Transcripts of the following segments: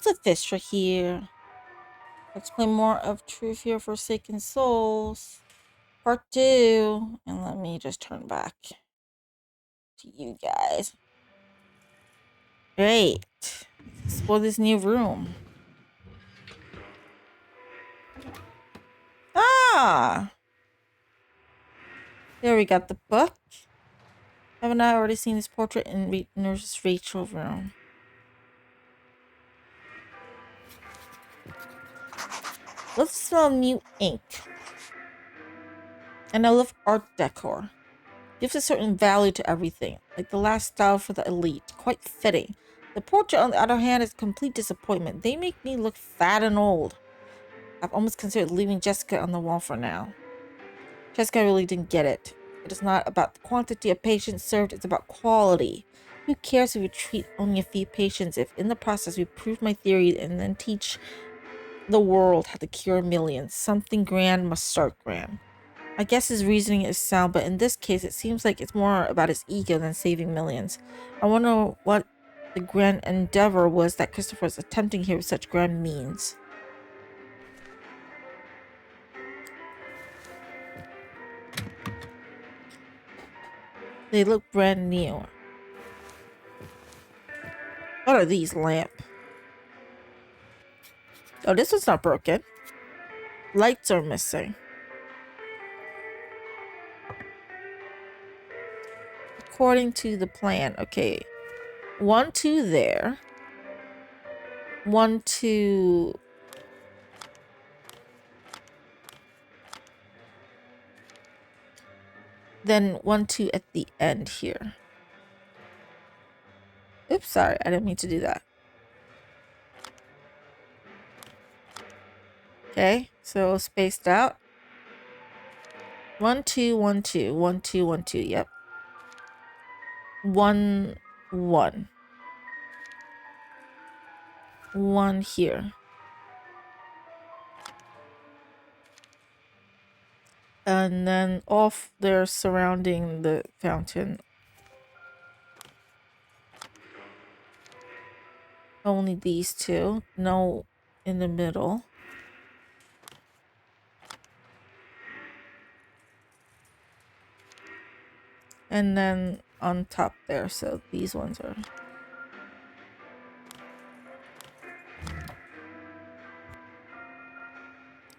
Luphisra here. Let's play more of True Fear Forsaken Souls, Part 2. And let me just turn back to you guys. Great. Let's explore this new room. Ah! There we got the book. Haven't I already seen this portrait in Nurse Rachel's room? Let's smell new ink. And I love art decor. Gives a certain value to everything, like the last style for the elite. Quite fitting. The portrait, on the other hand, is a complete disappointment. They make me look fat and old. I've almost considered leaving Jessica on the wall for now. Jessica really didn't get it. It is not about the quantity of patients served, it's about quality. Who cares if we treat only a few patients if in the process we prove my theory and then teach the world how to cure millions? Something grand must start grand. I guess his reasoning is sound, but in this case, it seems like it's more about his ego than saving millions. I wonder what the grand endeavor was that Christopher was attempting here with such grand means. They look brand new. What are these, lamp? Oh, this one's not broken. Lights are missing. According to the plan, okay. 1, 2 there. 1, 2... Then 1, 2 at the end here. Oops, sorry, I didn't mean to do that. Okay, so spaced out. 1, 2, 1, 2, 1, 2, 1, 2, yep. 1, 1. 1 here. And then off there surrounding the fountain. Only these two. No in the middle. And then on top there, so these ones are...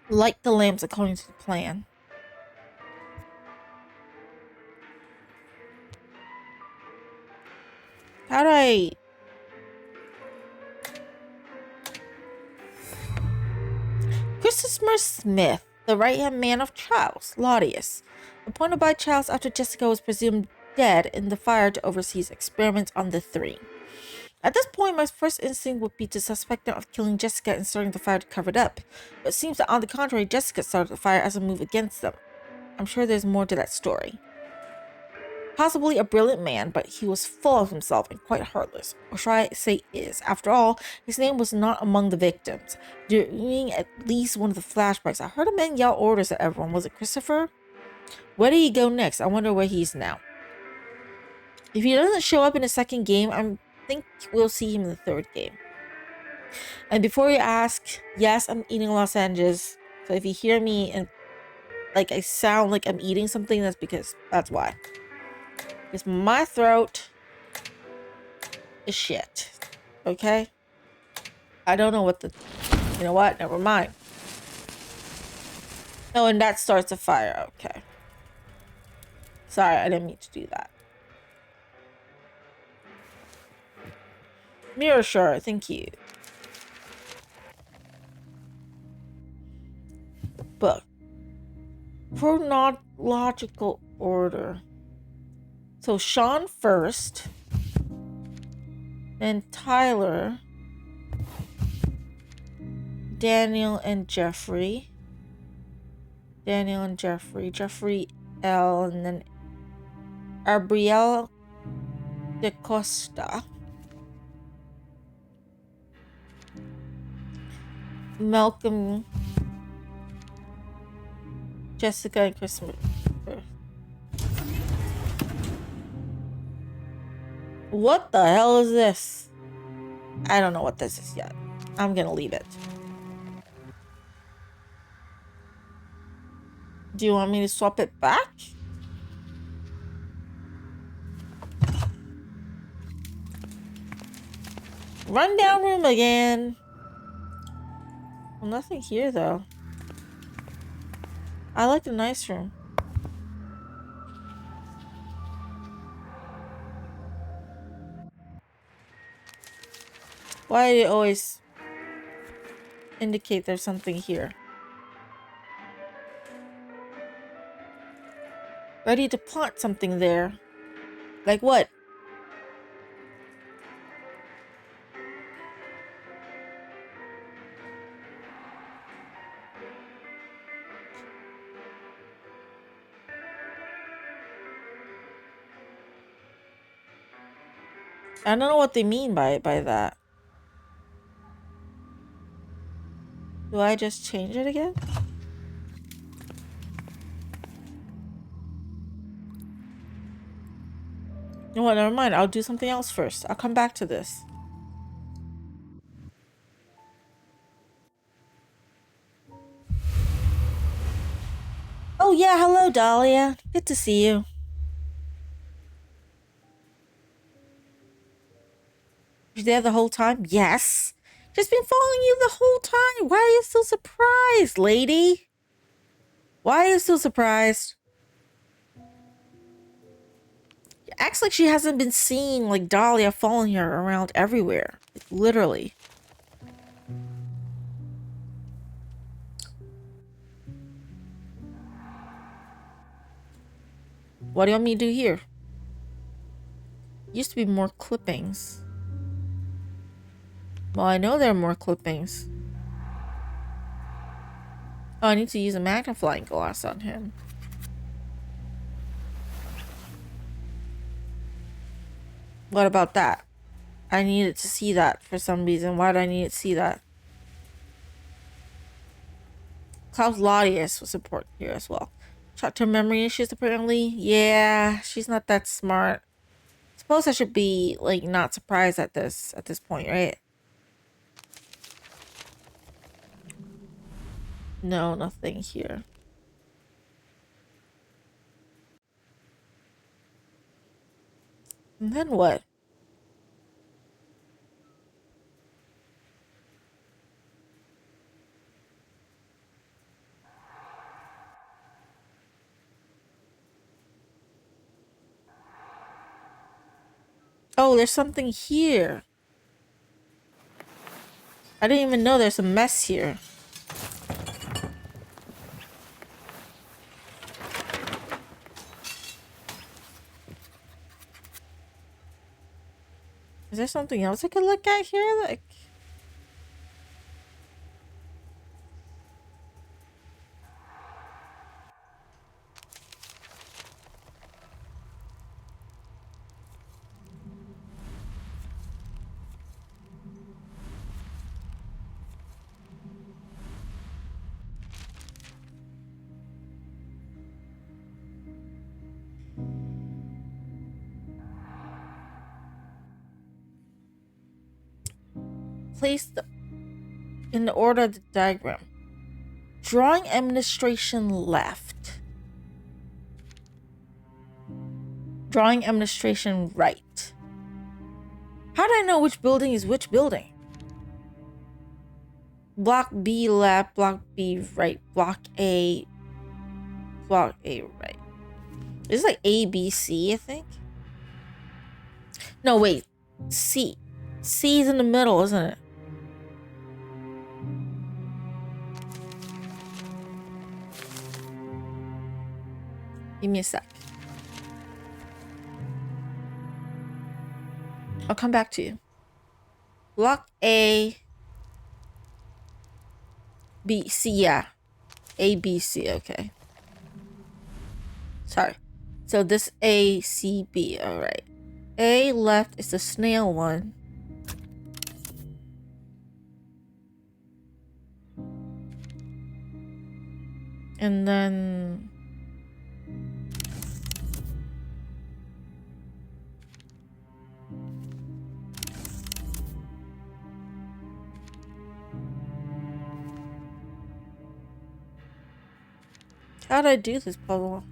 Light the lamps according to the plan. How do I... Christopher Smith, the right-hand man of Charles, Claudius, appointed by Charles after Jessica was presumed dead in the fire to oversee his experiments on the three. At this point, my first instinct would be to suspect them of killing Jessica and starting the fire to cover it up, but it seems that on the contrary, Jessica started the fire as a move against them. I'm sure there's more to that story. Possibly a brilliant man, but he was full of himself and quite heartless. Or should I say is? After all, his name was not among the victims. During at least one of the flashbacks, I heard a man yell orders at everyone. Was it Christopher? Where did he go next? I wonder where he is now. If he doesn't show up in the second game, I think we'll see him in the third game. And before you ask, yes, I'm eating Los Angeles. So if you hear me and like I sound like I'm eating something, that's why. Because my throat is shit. Okay? I don't know what the... You know what? Never mind. Oh, and that starts a fire. Okay. Sorry, I didn't mean to do that. Mirror sure, thank you. Book. Chronological order. So Sean first, then Tyler, Daniel and Jeffrey, Jeffrey L, and then Abriel de Costa, Malcolm, Jessica, and Christopher. What the hell is this? I don't know what this is yet. I'm gonna leave it. Do you want me to swap it back? Rundown room again. Well, nothing here though. I like the nice room. Why do you always indicate there's something here? Ready to plant something there. Like what? I don't know what they mean by that. Do I just change it again? You know what, never mind. I'll do something else first. I'll come back to this. Oh yeah, hello Dahlia. Good to see you. You're there the whole time? Yes. Just been following you the whole time. Why are you so surprised, lady? Why are you so surprised? It acts like she hasn't been seeing like Dahlia following her around everywhere. Like, literally. What do you want me to do here? Used to be more clippings. Well, I know there are more clippings. Oh, I need to use a magnifying glass on him. What about that? I needed to see that for some reason. Why did I need to see that? Klaus Laudius was important here as well. Short-term memory issues apparently. Yeah, she's not that smart. Suppose I should be like not surprised at this point, right? No, nothing here. And then what? Oh, there's something here. I didn't even know there's a mess here. Is there something else I could look at here? Like, place the in the order of the diagram. Drawing administration left. Drawing administration right. How do I know which building is which building? Block B left, block B right, block A right. This is like A, B, C, I think. No, wait. C. C is in the middle, isn't it? Give me a sec. I'll come back to you. Block A, B, C, yeah. A, B, C, okay. Sorry. So this A, C, B, alright. A left is the snail one. And then... How'd I do this puzzle?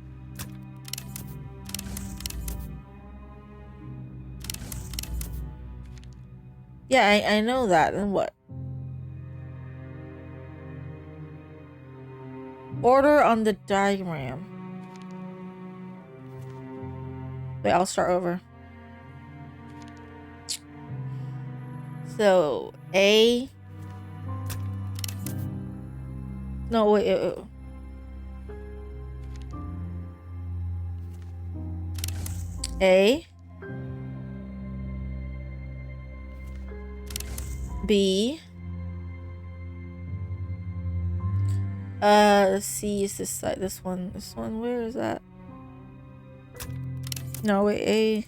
Yeah, I know that. And what? Order on the diagram. Wait, I'll start over. So, A. No, wait. A. B. C is this side. This one. This one. Where is that? No, wait. A.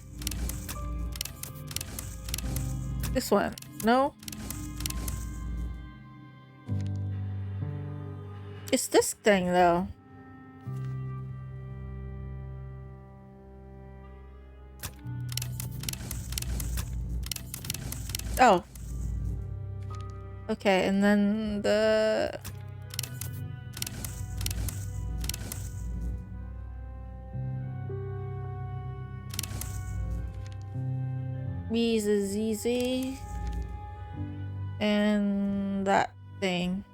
This one. No. It's this thing, though. Oh. Okay, and then the... B is a ZZ. And that thing.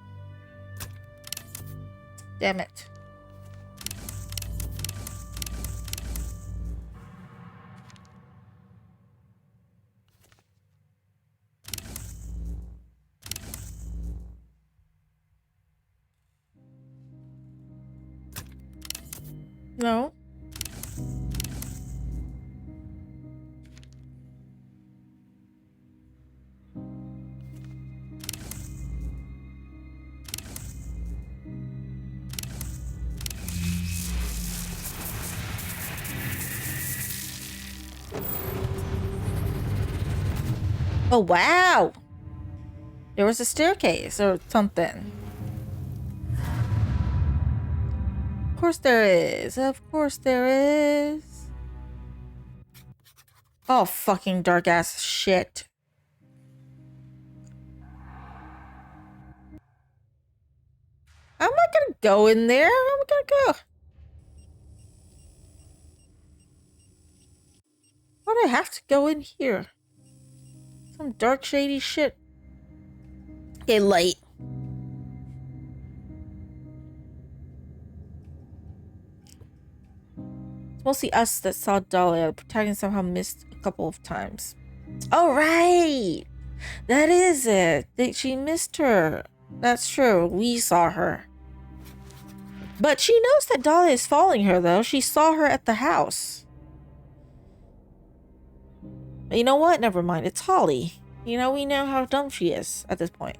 Damn it. No. Oh, wow. There was a staircase or something. Of course there is. Of course there is. Oh, fucking dark ass shit. I'm not gonna go in there. I'm gonna go. Why do I have to go in here? Some dark shady shit. Okay, light. It's mostly us that saw Dahlia. The protagonist somehow missed a couple of times. Oh, right! That is it. She missed her. That's true. We saw her. But she knows that Dahlia is following her, though. She saw her at the house. But you know what? Never mind. It's Holly. You know, we know how dumb she is at this point.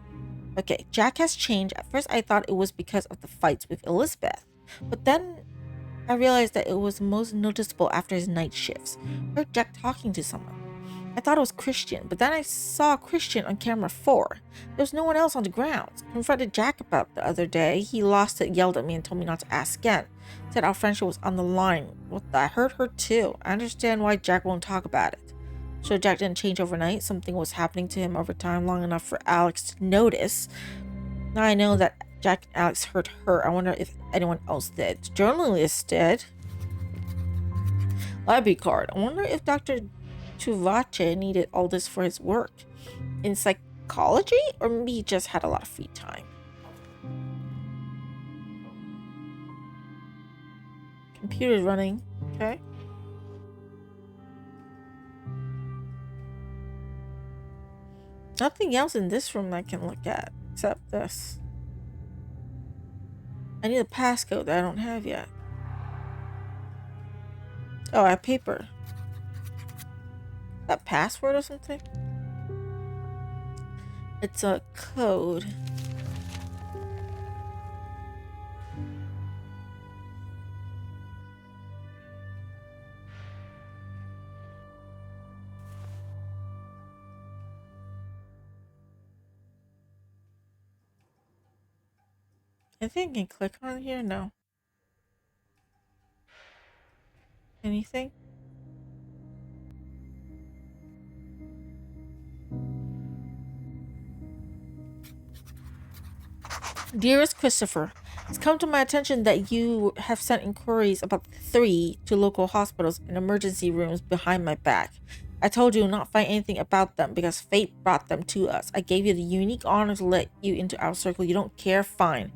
Okay, Jack has changed. At first, I thought it was because of the fights with Elizabeth. But then I realized that it was most noticeable after his night shifts. I heard Jack talking to someone. I thought it was Christian, but then I saw Christian on camera 4. There was no one else on the grounds. I confronted Jack about the other day. He lost it, yelled at me, and told me not to ask again. Said our friendship was on the line. What the? I hurt her too. I understand why Jack won't talk about it. So Jack didn't change overnight. Something was happening to him over time, long enough for Alex to notice. Now I know that Jack and Alex hurt her. I wonder if anyone else did. Journalist did. Library card. I wonder if Dr. Tuvache needed all this for his work in psychology, or maybe he just had a lot of free time. Computer's running. Okay. Nothing else in this room I can look at except this. I need a passcode that I don't have yet. Oh, I have paper. That password or something? It's a code. I think I can click on here. No. Anything? Dearest Christopher, It's come to my attention that you have sent inquiries about the 3 to local hospitals and emergency rooms behind my back. I told you not find anything about them because fate brought them to us. I gave you the unique honor to let you into our circle. You don't care? Fine.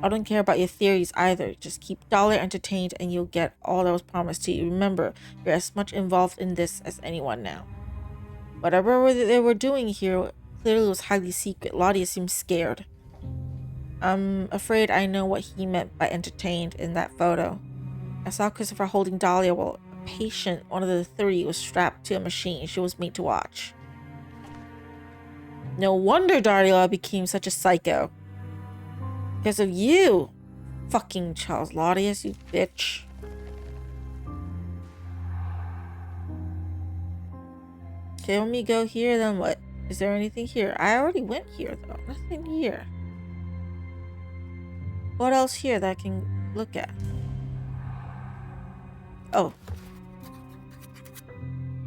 I don't care about your theories either. Just keep Dahlia entertained and you'll get all that was promised to you. Remember, you're as much involved in this as anyone now. Whatever they were doing here clearly was highly secret. Lottie seemed scared. I'm afraid I know what he meant by entertained in that photo. I saw Christopher holding Dahlia while a patient, one of the 3, was strapped to a machine she was made to watch. No wonder Dahlia became such a psycho. Because of you, fucking Charles Laudius, you bitch. Okay, let me go here, then what? Is there anything here? I already went here, though. Nothing here. What else here that I can look at? Oh.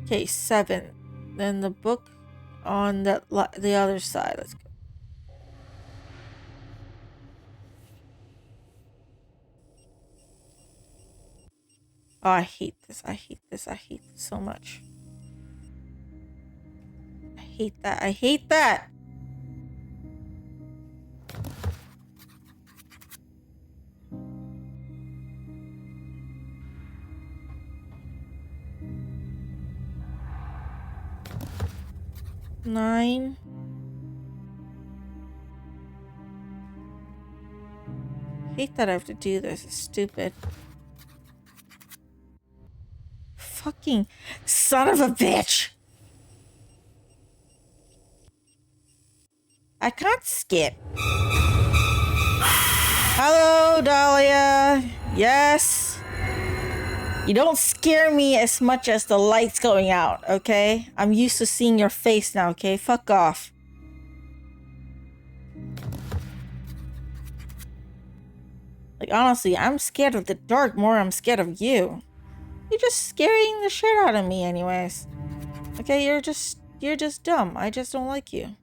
Okay, 7. Then the book on the other side. Let's go. Oh, I hate this. I hate this. I hate this so much. I hate that. I hate that. Nine. I hate that I have to do this. It's stupid. Fucking son of a bitch. I can't skip. Hello, Dahlia. Yes. You don't scare me as much as the lights going out, okay? I'm used to seeing your face now, okay? Fuck off. Like, honestly, I'm scared of the dark more I'm scared of you. You're just scaring the shit out of me anyways. Okay, you're just dumb. I just don't like you.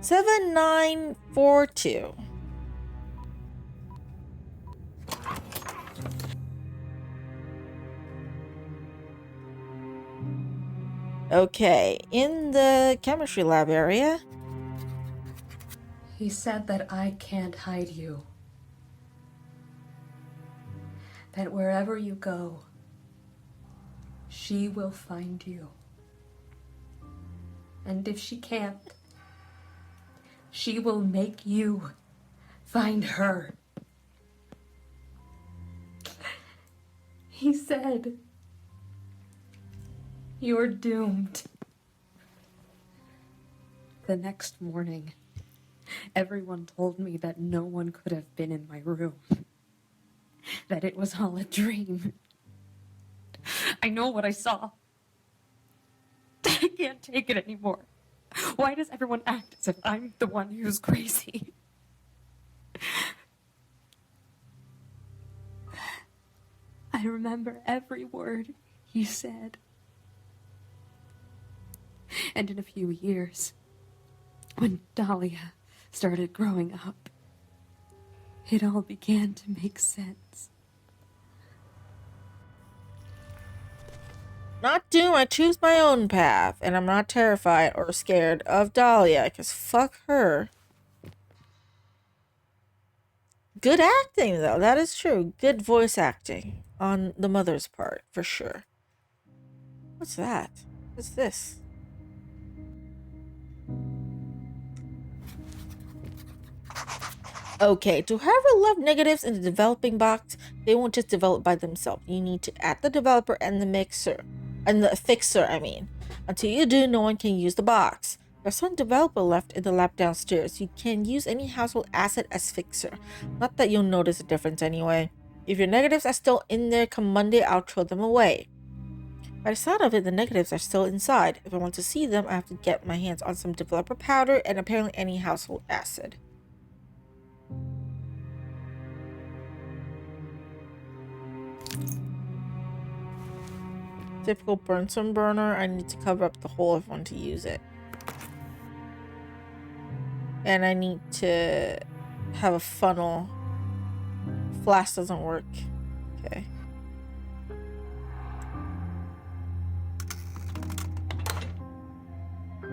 7942. Okay, in the chemistry lab area. He said that I can't hide you. That wherever you go, she will find you. And if she can't, she will make you find her. He said, you're doomed. The next morning, everyone told me that no one could have been in my room. That it was all a dream. I know what I saw. I can't take it anymore. Why does everyone act as if I'm the one who's crazy? I remember every word he said. And in a few years, when Dahlia started growing up, it all began to make sense. Not Doom, I choose my own path, and I'm not terrified or scared of Dahlia, because fuck her. Good acting, though, that is true. Good voice acting on the mother's part, for sure. What's that? What's this? Okay, to however love negatives in the developing box, they won't just develop by themselves. You need to add the developer and the mixer. And the fixer, I mean. Until you do, no one can use the box. There's some developer left in the lab downstairs. You can use any household asset as fixer. Not that you'll notice a difference anyway. If your negatives are still in there come Monday, I'll throw them away. By the sound of it, the negatives are still inside. If I want to see them, I have to get my hands on some developer powder and apparently any household acid. Typical Bunsen burner. I need to cover up the hole if I want to use it. And I need to have a funnel. Flash doesn't work. Okay.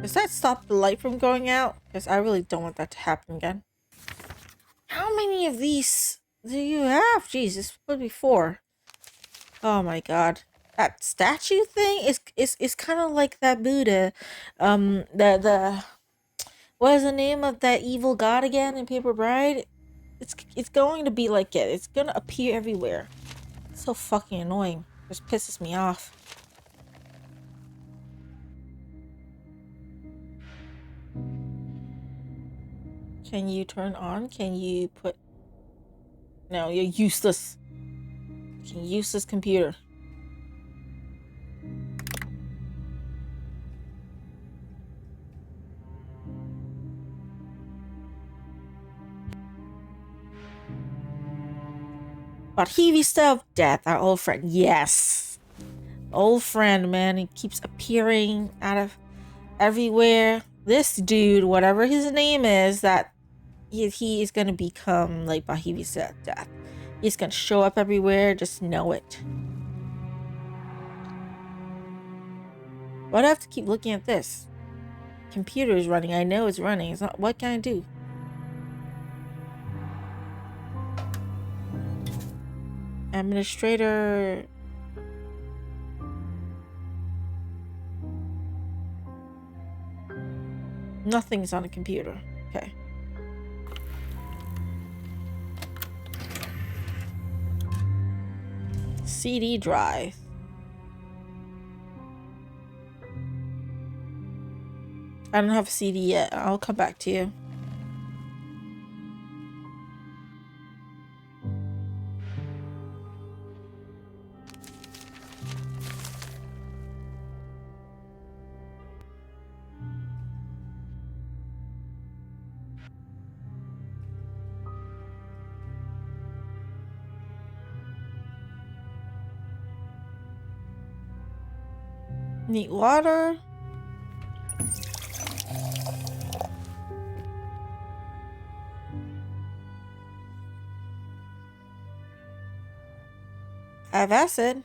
Does that stop the light from going out? Because I really don't want that to happen again. How many of these do you have? Jeez, this would be 4. Oh my god. That statue thing is kind of like that Buddha. The what is the name of that evil god again in Paper Bride? It's going to be like it. It's gonna appear everywhere. It's so fucking annoying. It just pisses me off. Can you turn on? Can you put... No, you're useless. Useless computer. But Luphisra of death, our old friend. Yes. Old friend, man. He keeps appearing out of everywhere. This dude, whatever his name is, that he is gonna become like Luphisra of death. He's gonna show up everywhere, just know it. Why do I have to keep looking at this? Computer is running. I know it's running. It's not. What can I do? Administrator. Nothing's on a computer. Okay. CD drive. I don't have a CD yet. I'll come back to you. Need water. I have acid.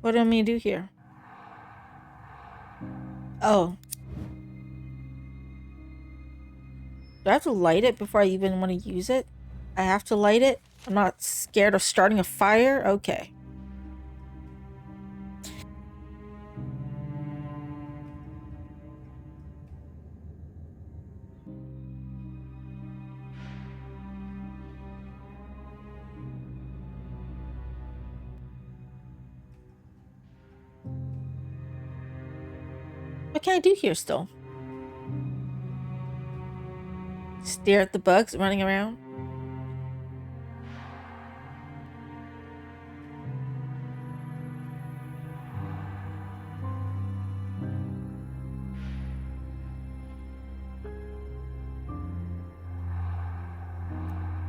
What do I mean to do here? Oh. Do I have to light it before I even want to use it? I have to light it? I'm not scared of starting a fire? Okay. What can I do here still? Stare at the bugs running around?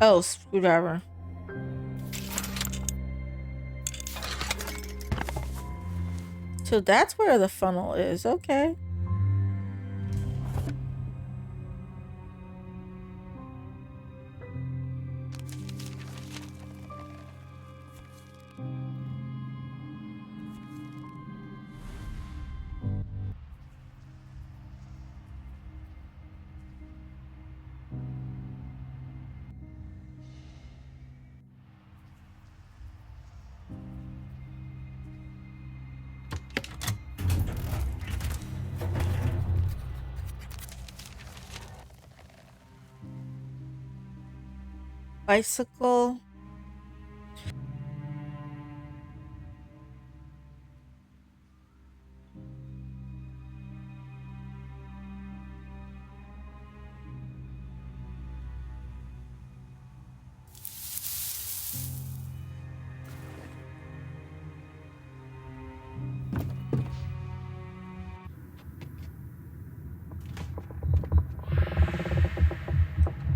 Oh, screwdriver. So that's where the funnel is. Okay. Bicycle.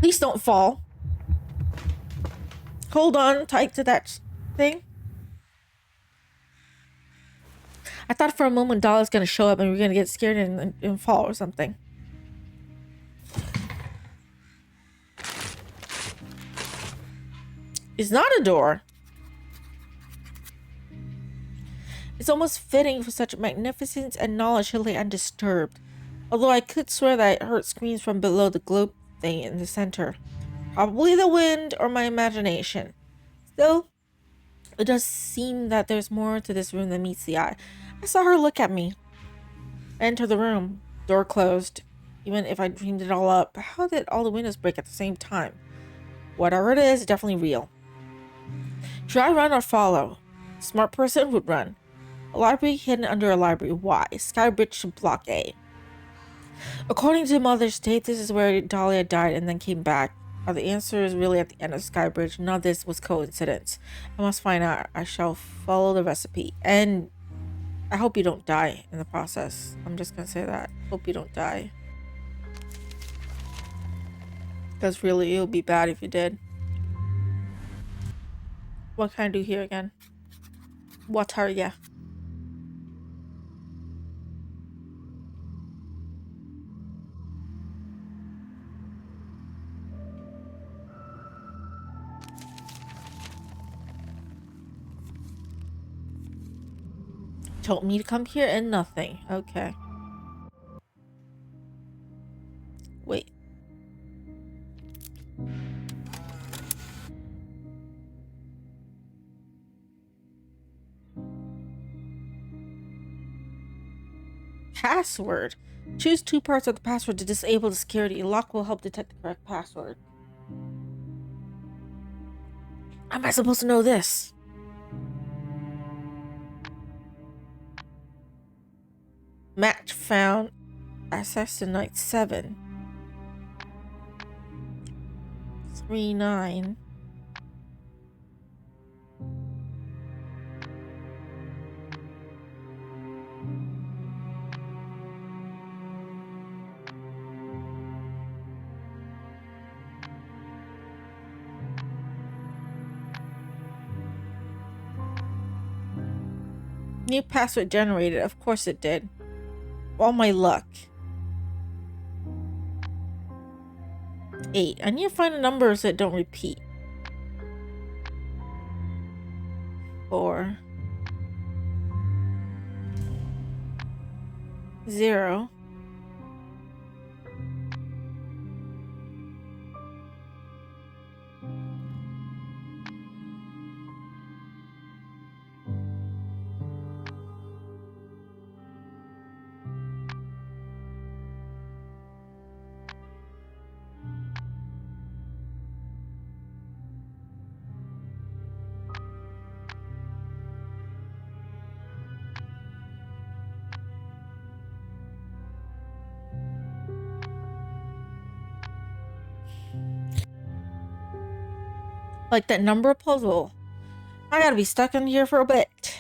Please don't fall. Hold on tight to that thing. I thought for a moment Dahlia's gonna show up and we're gonna get scared and fall or something. It's not a door. It's almost fitting for such magnificence and knowledge to lay undisturbed. Although I could swear that I heard screams from below the globe thing in the center. Probably the wind or my imagination. Still, it does seem that there's more to this room than meets the eye. I saw her look at me. I entered the room. Door closed. Even if I dreamed it all up, how did all the windows break at the same time? Whatever it is, definitely real. Should I run or follow? A smart person would run. A library hidden under a library. Why? Skybridge to Block A. According to Mother's Date, this is where Dahlia died and then came back. The answer is really at the end of Skybridge. None of this was coincidence. I must find out. I shall follow the recipe. And I hope you don't die in the process. I'm just gonna say that. Hope you don't die. Because really, it would be bad if you did. What can I do here again? What are ya? Told me to come here and nothing. Okay. Wait. Password. Choose 2 parts of the password to disable the security. Lock will help detect the correct password. How am I supposed to know this? Match found. Access to night 7. 3-9. New password generated. Of course it did. All my luck. 8. I need to find the numbers that don't repeat. 4. 0. Like that number puzzle. I gotta be stuck in here for a bit.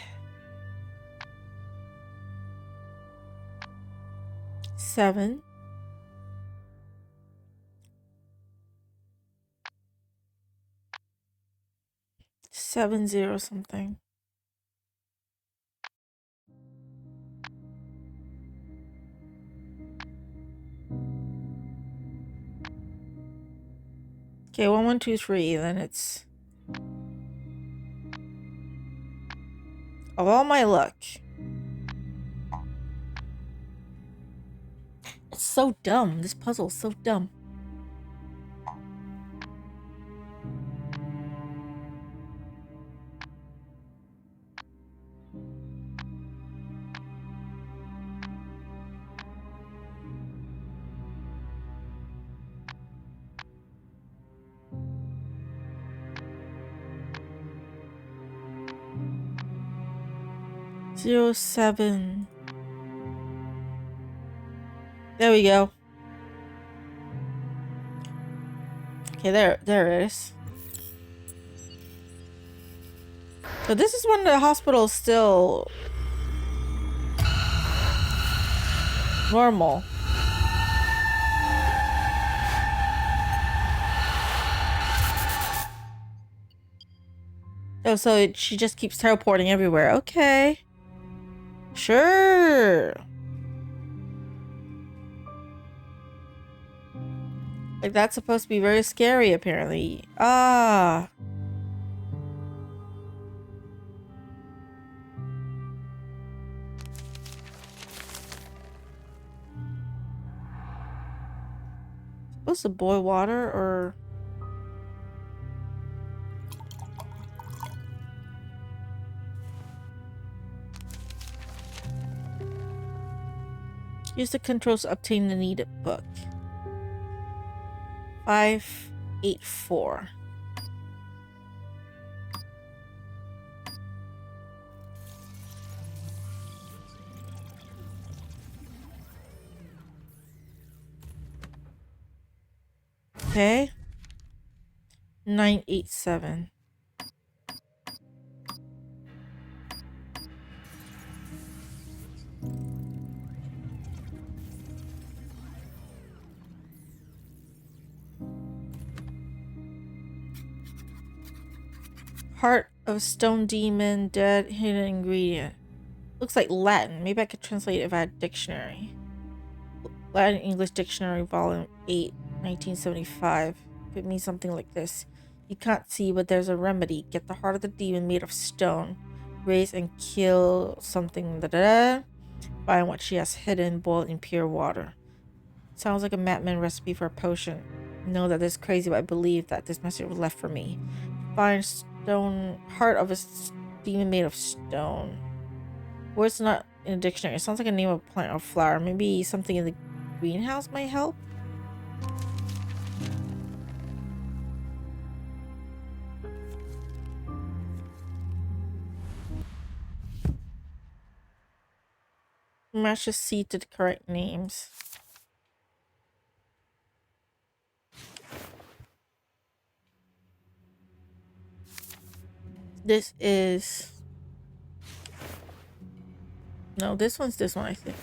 7. 7-0 something. Okay, 1, 1, 2, 3. Then it's of all my luck. It's so dumb. This puzzle is so dumb. Zero 7. There we go. Okay, there it is. So this is when the hospital is still normal. Oh, so she just keeps teleporting everywhere. Okay. Sure. Like, that's supposed to be very scary, apparently. Ah. Supposed to boil water, or... Use the controls to obtain the needed book. 584. Okay. 987. Heart of Stone Demon, dead, hidden ingredient. Looks like Latin. Maybe I could translate it if I had a dictionary. Latin English Dictionary, Volume 8, 1975. It means something like this. You can't see, but there's a remedy. Get the heart of the demon made of stone. Raise and kill something. Find what she has hidden, boiled in pure water. Sounds like a madman recipe for a potion. I know that this is crazy, but I believe that this message was left for me. Find stone, heart of a demon made of stone. Words not in a dictionary. It sounds like a name of a plant or flower. Maybe something in the greenhouse might help? Match the seed to the correct names. This is... No, this one's this one, I think.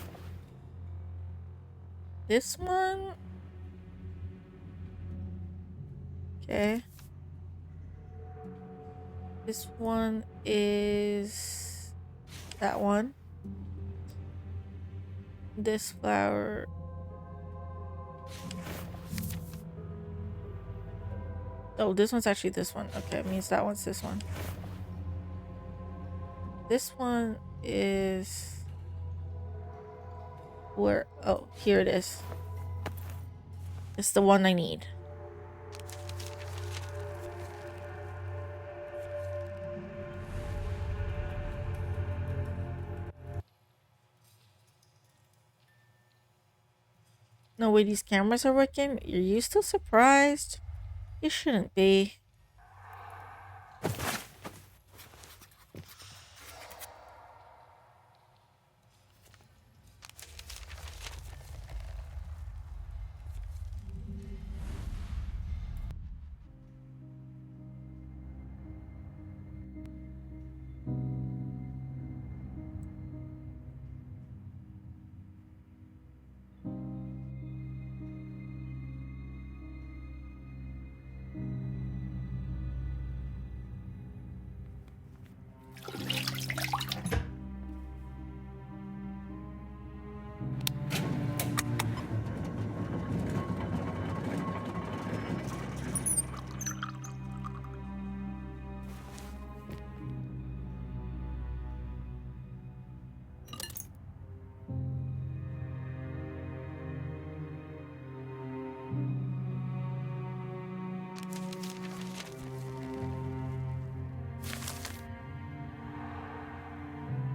This one? Okay. This one is... that one. This flower... Oh, this one's actually this one. Okay, it means that one's this one. This one is... where? Oh, here it is. It's the one I need. No way these cameras are working? Are you still surprised? You shouldn't be.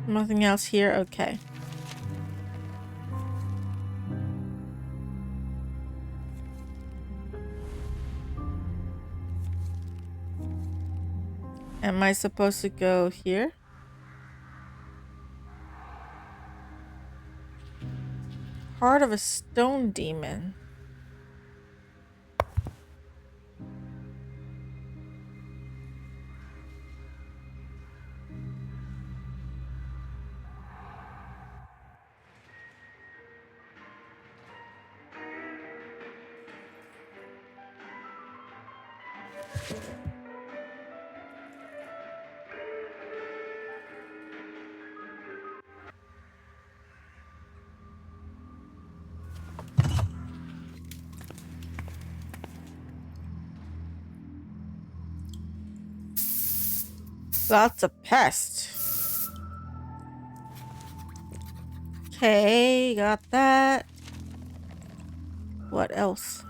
Nothing else here? Okay. Am I supposed to go here? Heart of a stone demon. Lots of pests. Okay, got that. What else?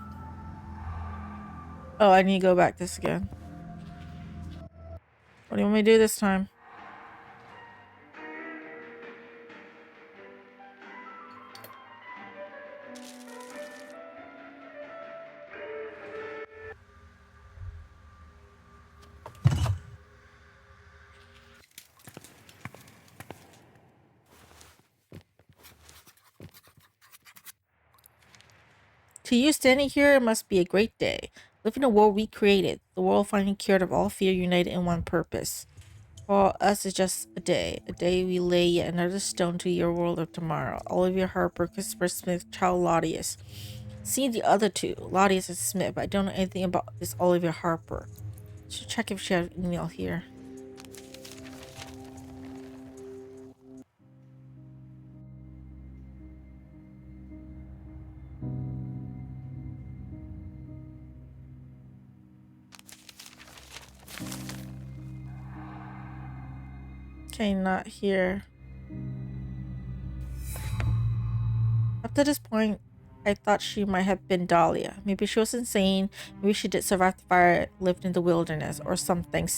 Oh, I need to go back this again. What do you want me to do this time? To you standing here, it must be a great day. Live in a world we created. The world finally cured of all fear, united in one purpose. For us, it's just a day. A day we lay yet another stone to your world of tomorrow. Olivia Harper, Christopher Smith, child Laudius. See the other two, Laudius and Smith, but I don't know anything about this Olivia Harper. Should check if she has an email here. Okay, not here. Up to this point, I thought she might have been Dahlia. Maybe she was insane. Maybe she did survive the fire, lived in the wilderness, or something.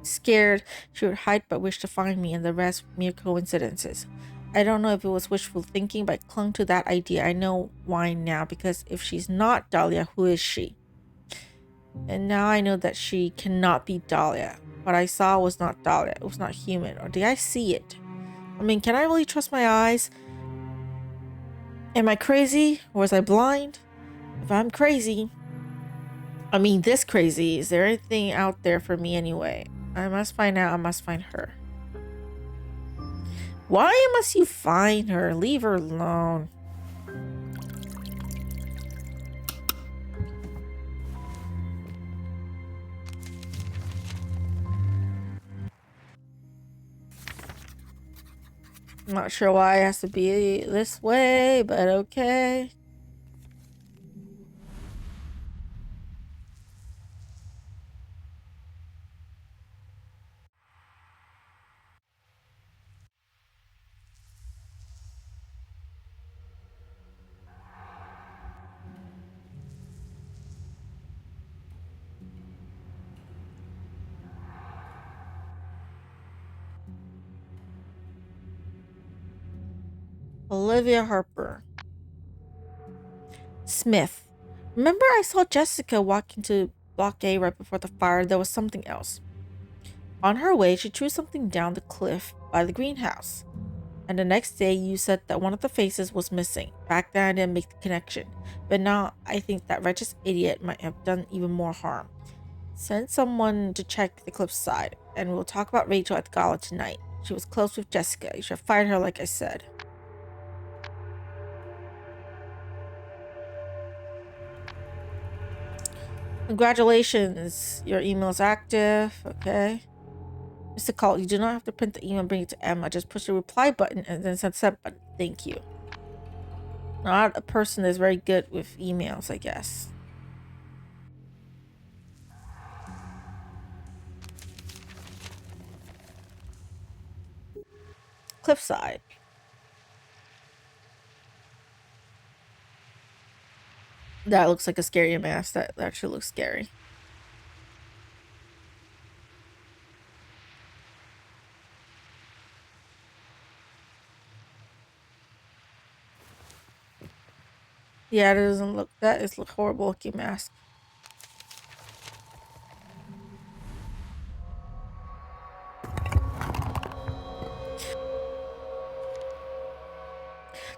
Scared, she would hide but wished to find me, and the rest mere coincidences. I don't know if it was wishful thinking, but I clung to that idea. I know why now, because if she's not Dahlia, who is she? And now I know that she cannot be Dahlia. What I saw was not Dahlia. It was not human. Or did I see it? I mean, can I really trust my eyes? Am I crazy? Or was I blind? If I'm crazy, I mean this crazy, is there anything out there for me anyway? I must find out. I must find her. Why must you find her? Leave her alone. I'm not sure why it has to be this way, but okay. Olivia Harper. Smith. Remember I saw Jessica walk into Block A right before the fire. There was something else. On her way, she threw something down the cliff by the greenhouse. And the next day, you said that one of the faces was missing. Back then, I didn't make the connection. But now, I think that wretched idiot might have done even more harm. Send someone to check the cliffside, and we'll talk about Rachel at the gala tonight. She was close with Jessica. You should have fired her like I said. Congratulations, your email is active. Okay. Mr. Call, you do not have to print the email and bring it to Emma. Just push the reply button and then send send button. Thank you. Not a person that's very good with emails, I guess. Cliffside. That looks like a scary mask. That actually looks scary. Yeah, it doesn't look. That is a horrible looking mask.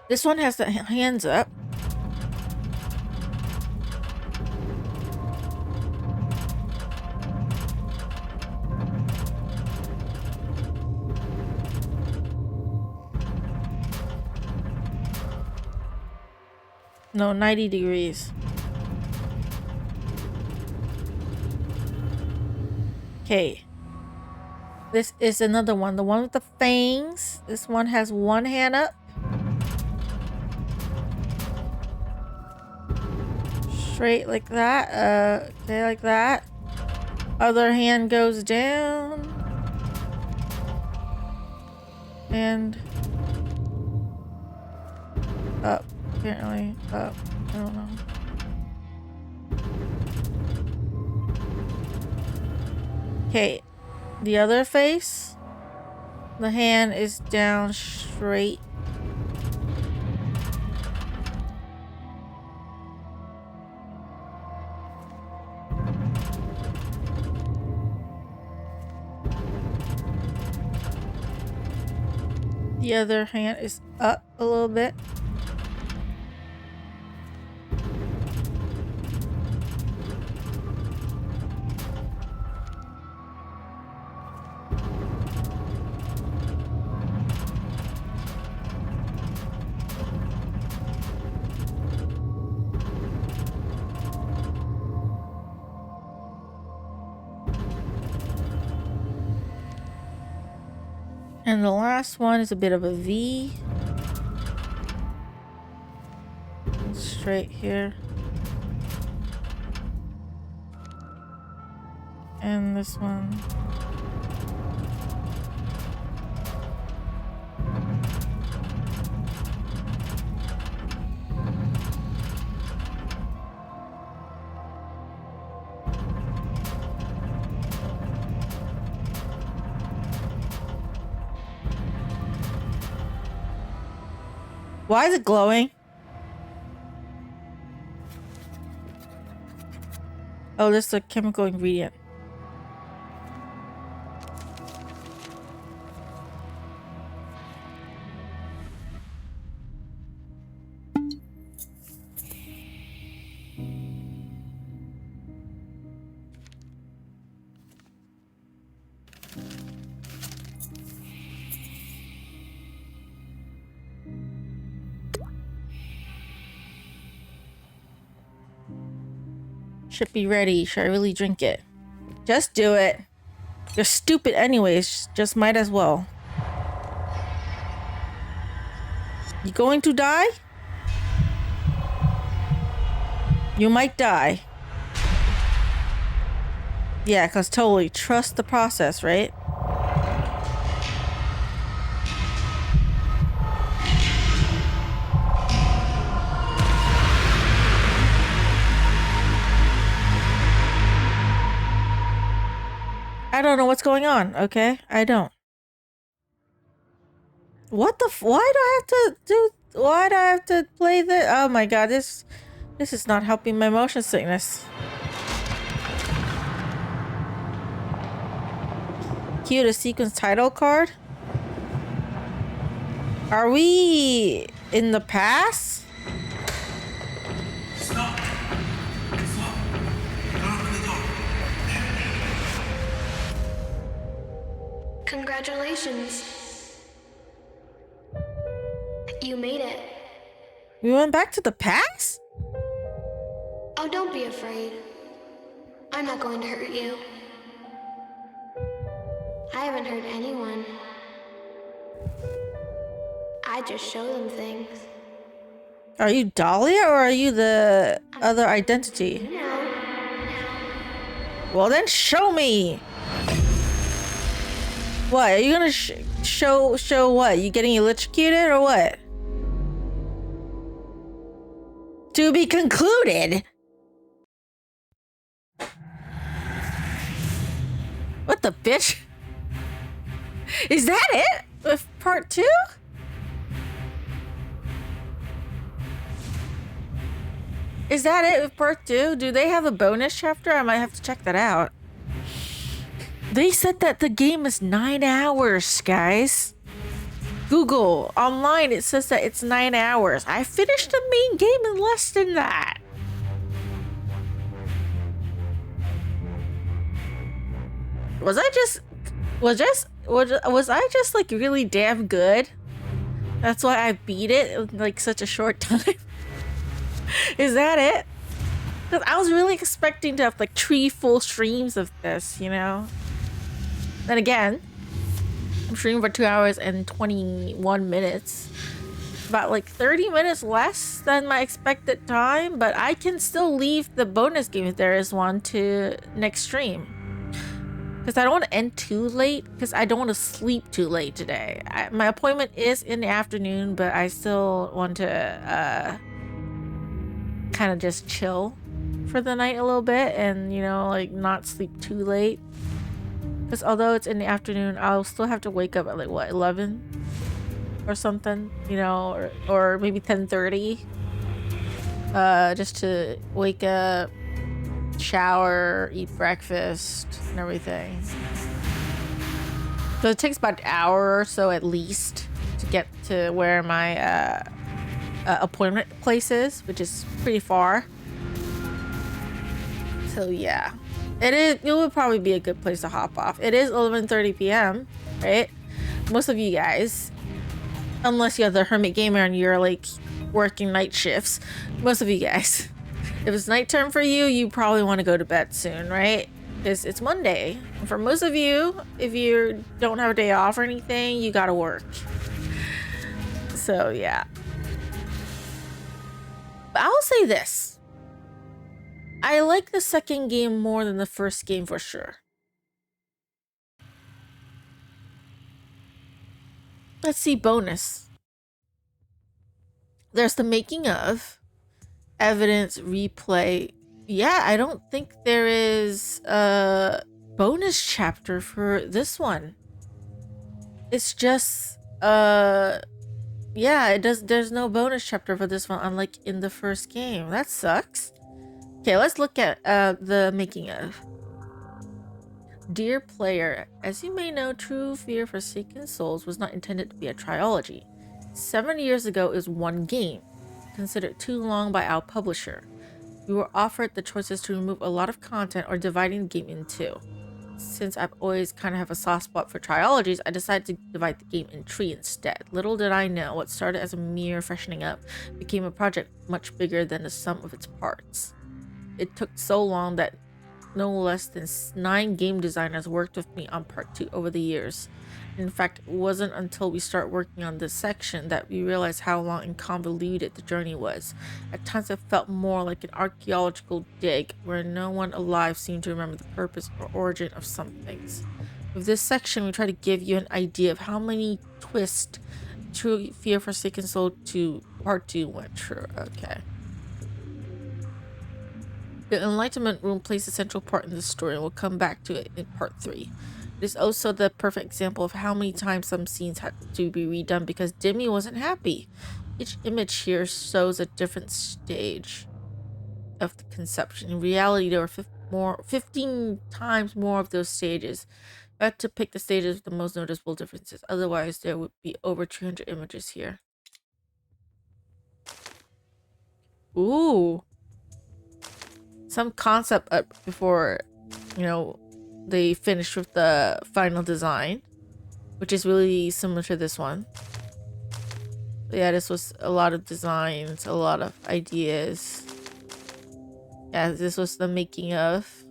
This one has the hands up. No, 90 degrees. Okay. This is another one. The one with the fangs. This one has one hand up. Straight like that. Okay, like that. Other hand goes down. And up, apparently. Up. I don't know. Okay. The other face. The hand is down straight. The other hand is up a little bit. And the last one is a bit of a V. Straight here. And this one. Why is it glowing? Oh, this is a chemical ingredient. Should be ready. Should I really drink it? Just do it. You're stupid anyways. Just might as well. You going to die? You might die. Yeah, because totally trust the process, right? I don't know what's going on, okay? I don't. What the why do I have to do why do I have to play this? Oh my god, this is not helping my motion sickness. Cue the sequence title card. Are we in the past? Stop! Stop! Don't open the door. Congratulations. You made it. We went back to the past? Oh, don't be afraid. I'm not going to hurt you. I haven't hurt anyone. I just show them things. Are you Dahlia or are you the other identity? No. Well then show me! What? Are you gonna show what? You getting electrocuted or what? To be concluded! What the bitch? Is that it? With part 2? Is that it with part 2? Do they have a bonus chapter? I might have to check that out. They said that the game is 9 hours, guys. Google online, it says that it's 9 hours. I finished the main game in less than that. Was I just like really damn good? That's why I beat it in like such a short time. Is that it? Because I was really expecting to have like 3 full streams of this, you know? Then again, I'm streaming for 2 hours and 21 minutes. About like 30 minutes less than my expected time, but I can still leave the bonus game if there is one to next stream. because I don't want to end too late, because I don't want to sleep too late today. My appointment is in the afternoon, but I still want to kind of just chill for the night a little bit and, you know, like not sleep too late. Because although it's in the afternoon, I'll still have to wake up at like, what, 11 or something, you know, or maybe 10:30, just to wake up, shower, eat breakfast, and everything. So it takes about an hour or so at least to get to where my appointment place is, which is pretty far. So yeah, it would probably be a good place to hop off. It is 11:30 p.m., right? Most of you guys, unless you're the hermit gamer and you're like working night shifts, most of you guys, if it's nighttime for you, you probably want to go to bed soon, right? Because it's Monday. And for most of you, if you don't have a day off or anything, you gotta work. So yeah. But I'll say this. I like the second game more than the first game for sure. Let's see, bonus. There's the making of, evidence, replay. Yeah, I don't think there is a bonus chapter for this one. It's just, yeah, there's no bonus chapter for this one, unlike in the first game. That sucks. Okay, let's look at the making of. Dear player, as you may know, True Fear Forsaken Souls was not intended to be a trilogy. 7 years ago, it was one game, considered too long by our publisher. We were offered the choices to remove a lot of content or dividing the game in two. Since I've always kind of have a soft spot for trilogies, I decided to divide the game in three instead. Little did I know, what started as a mere freshening up became a project much bigger than the sum of its parts. It took so long that no less than 9 game designers worked with me on part 2 over the years. In fact, it wasn't until we started working on this section that we realized how long and convoluted the journey was. At times it felt more like an archaeological dig where no one alive seemed to remember the purpose or origin of some things. With this section, we try to give you an idea of how many twists True Fear Forsaken Soul to part 2 went through. Okay. The Enlightenment Room plays a central part in the story, and we'll come back to it in part 3. It is also the perfect example of how many times some scenes had to be redone because Demi wasn't happy. Each image here shows a different stage of the conception. In reality, there were 15 times more of those stages. I had to pick the stages with the most noticeable differences. Otherwise, there would be over 300 images here. Ooh. Some concept art before, you know, they finished with the final design, which is really similar to this one. But yeah, this was a lot of designs, a lot of ideas. Yeah, this was the making of.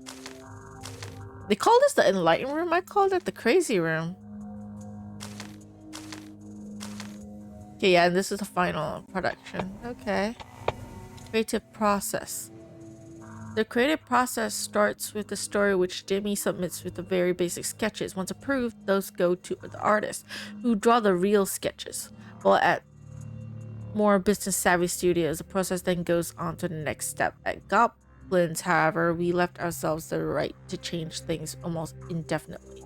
They call this the Enlightened Room. I called it the Crazy Room. Okay, yeah, and this is the final production. Okay. Creative process. The creative process starts with the story which Jimmy submits with the very basic sketches. Once approved, those go to the artist, who draw the real sketches. While at more business-savvy studios, the process then goes on to the next step. At Goblins, however, we left ourselves the right to change things almost indefinitely.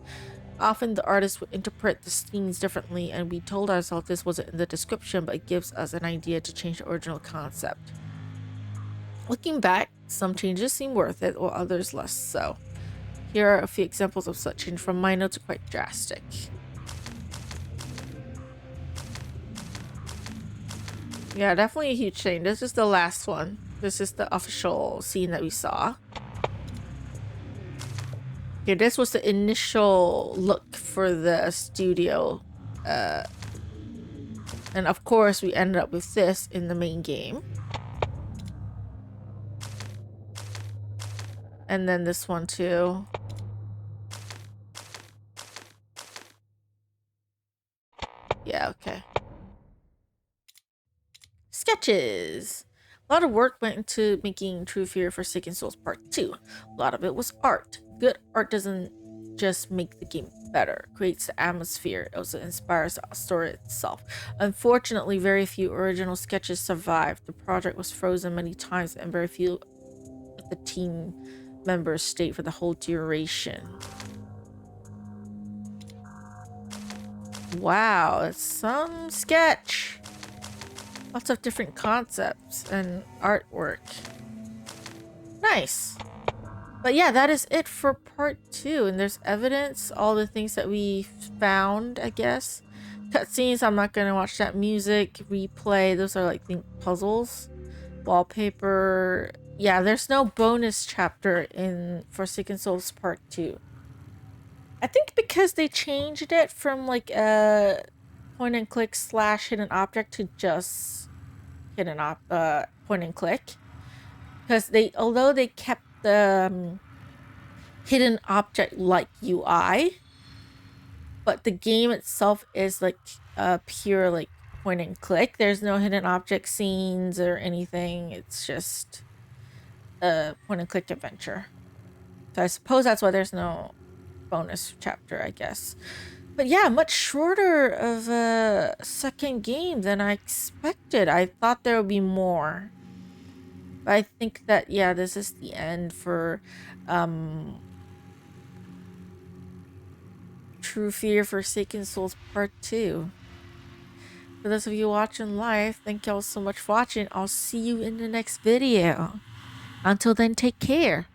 Often the artist would interpret the scenes differently, and we told ourselves this wasn't in the description, but it gives us an idea to change the original concept. Looking back, some changes seem worth it, while others less so. Here are a few examples of such change, from minor to quite drastic. Yeah, definitely a huge change. This is the last one. This is the official scene that we saw. Okay, this was the initial look for the studio. And of course, we ended up with this in the main game. And then this one too. Yeah, okay. Sketches. A lot of work went into making True Fear Forsaken Souls Part 2. A lot of it was art. Good art doesn't just make the game better, creates the atmosphere, it also inspires the story itself. Unfortunately, very few original sketches survived. The project was frozen many times, and very few of the team members stayed for the whole duration. Wow, it's some sketch. Lots of different concepts and artwork. Nice. But yeah, that is it for part 2. And there's evidence, all the things that we found, I guess. Cutscenes, I'm not going to watch that. Music, replay, those are like think puzzles. Wallpaper. Yeah, there's no bonus chapter in Forsaken Souls part 2. I think because they changed it from like a point and click / hidden object to just hidden point and click. Because although they kept the hidden object like UI, but the game itself is like a pure like point and click. There's no hidden object scenes or anything. It's just a point and click adventure. So I suppose that's why there's no bonus chapter, I guess. But yeah, much shorter of a second game than I expected. I thought there would be more. But I think that, yeah, this is the end for True Fear Forsaken Souls Part 2. For those of you watching live, thank y'all so much for watching. I'll see you in the next video. Until then, take care.